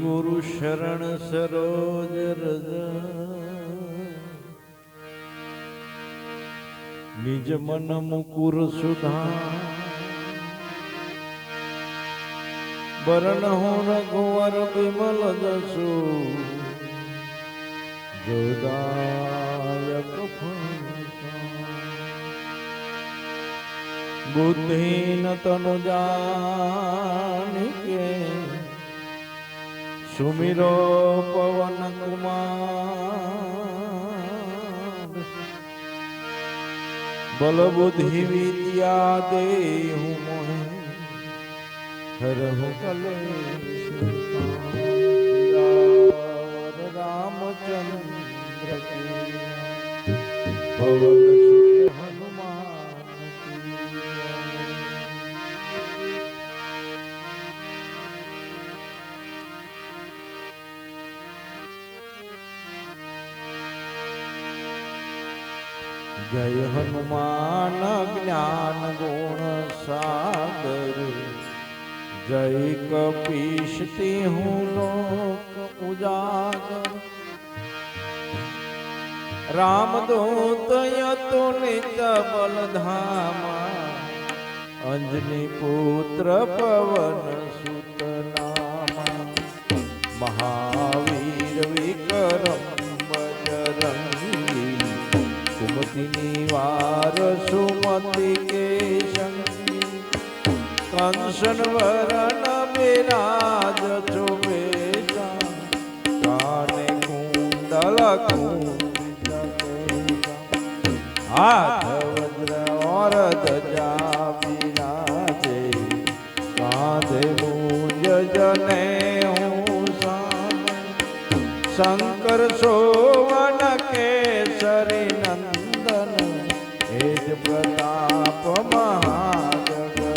गुरु शरण सरोज रज निज मन मुकुर सुधा बरन हो रघुवर विमल जसु जोदायक बुद्धिहीन तनु जानिके सुमिरो पवन कुमार बल बुद्धि विद्या देहु मोहे हरहु कलेश रामचंद्र के पवन सुत हनुमान जय हनुमान ज्ञान गुण सागर जय कपीश तिहु लोक उजागर रामदूत यतुलित बलधामा अंजनी पुत्र पवन सुत नामा महावीर विक्रम बजरंगी कुमति निवार सुमति के संगी कंसन वरण विराज चुबेशा काने कुंडल कुंडित हाथ वज्र और ध्वजा विराजे कांधे मूंज जनेऊ शंकर सोवन केसरी नंदन तेज प्रताप महाजगवंदन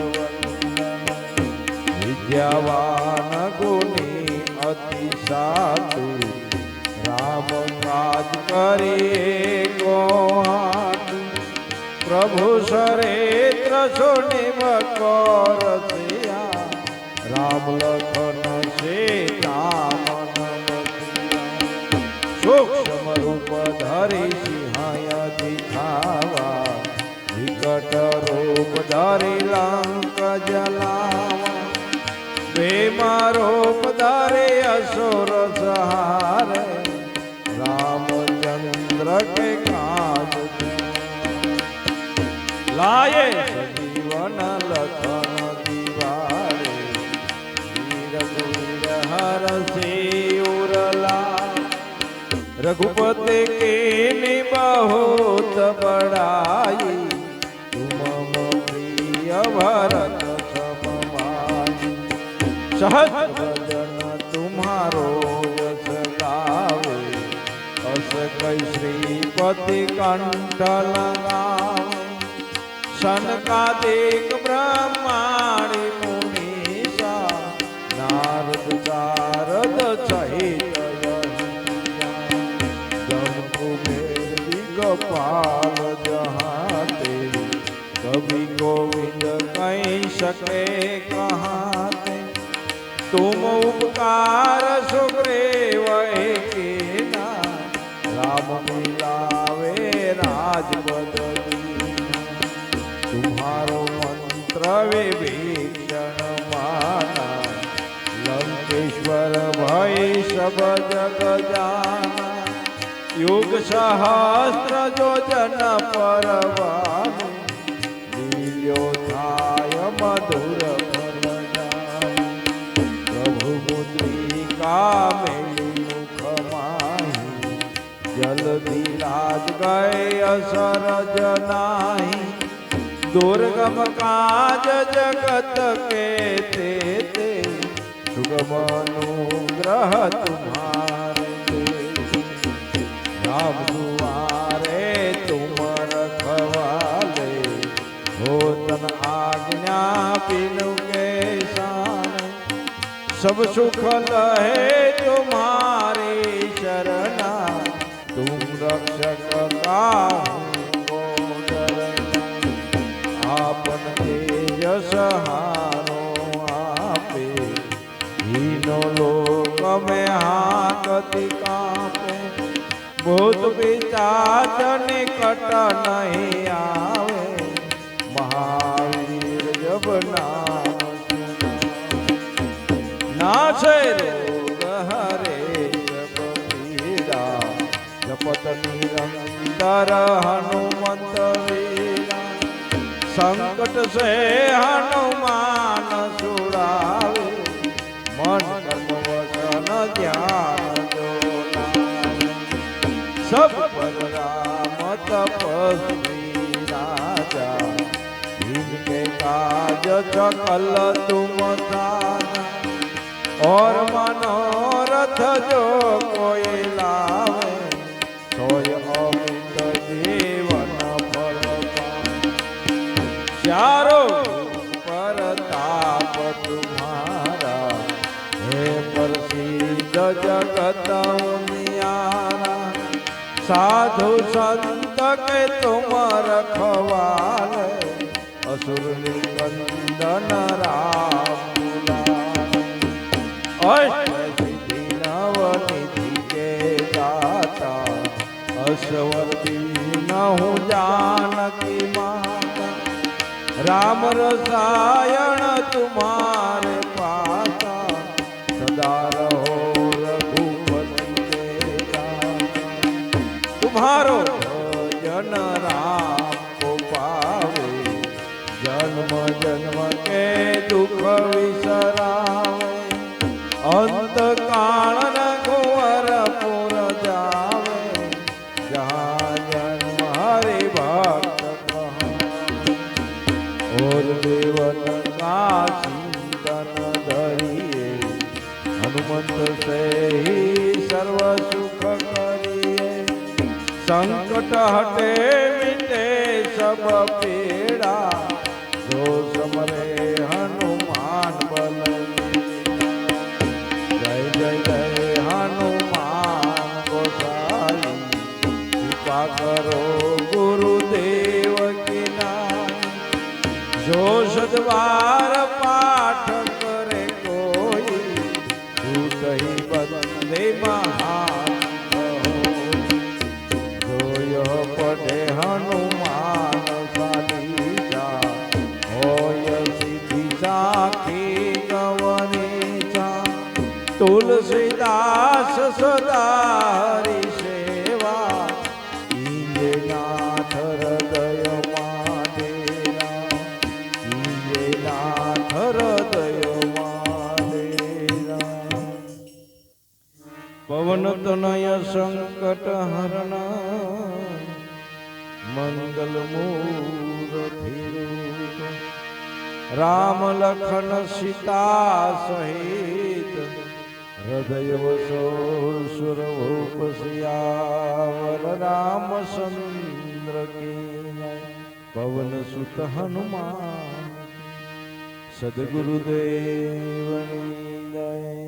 विद्यावान गुणी अति साधु राम काज करिए को प्रभु सरेत्र सुनिब कर सिया राम लखन सीता मन सूक्ष्म रूप धरि सिंहाय दिखावा विकट रूप धरि लंक जलावा भीमा रूप धरि असुर संहारे रामचंद्र के काज लाए सजीवन लखन दिवारे वीर हर से उरला रघुपति के बहुत बड़ाई तुम प्रिय भरत सम भाई सहज भजन तुम्हारो यश गावे अस कई श्रीपति कंठ लगावे सनकादिक ब्रह्माणि मुनीसा नारद सारद सहित गोपाल जहाते कवि गोविंद कहीं सके कहाते तुम उपकार सुग्रीव के ना राम मिलावे राजपद तुम्हारो मंत्र विभीषण माना लंकेश्वर भय सब जग जाना युग सहस्त्र योजन परवाने लील्योथाय मधुर फल जाने प्रभु मुद्रिका मेलि मुख माहि जल्दी राज गए असरज नाही दुर्गम काज जगत के तेते सुगम अनुग्रह तुम्हारे राम दुआरे तुम रखवाले हो तन आज्ञा बिनु के सान सब सुख लहे तुम्हारी शरणा तुम रक्षक काहू आपन तेज सहारो आपे हीनो लोग કમે હાકતી કાપે ભૂત પિશાચ નિકટ નહીં આવે મહાવીર જબ નામ નાશે રોગ હરે જબ પીડા જપત નિરંતર હનુમંત વીરા સંકટ સે હનુમાન સુડાવે मन कर्म वचन ज्ञान जो सब पर राम तपस्वी राजा इनके काज सकल तुम जाना और मनोरथ जो कोई लावे सोय अमित जीवन फल चारों परताप तुम्हारा प्रसिद्ध जगत उनियारा साधु संत के तुम रखवाल असुर निकंदन राम अष्ट सिद्धि नवनिधि के दाता असवर्ती नहु जानकी माता राम रसायन तुम्हारे पासा सदा रहो रघुपति के तुम्हारो भजन राम को पावे जन्म जन्म के दुख विसरावे अंत काल रघुवर पुर जावे जहाँ जन्म हरि भक्त और देवन का चिंतन धरिए हनुमंत से ही सर्व सुख करिए संकट हटे मिटे सब पीड़ा जो समरे हनुमान बल जय जय जय हनुमान गोसाई कृपा करो गुरुदेव की नाम जो सद्वार पाठ करे कोई दूत ही बंदे महान जो यह पढ़े हनुमान चालीसा होय सिद्धि साखी गवनीसा तुलसीदास सदा हरि सेवा कीजे नाथ हृदय माडेरा कीजे नाथ हृदय माडेरा पवन तनय संकट हरण मंगल मूर्ति राम लखन सीता सहित हृदय वसो सुरभूप सियावर रामचंद्र की पवन सुत हनुमान सद्गुरुदेव जय।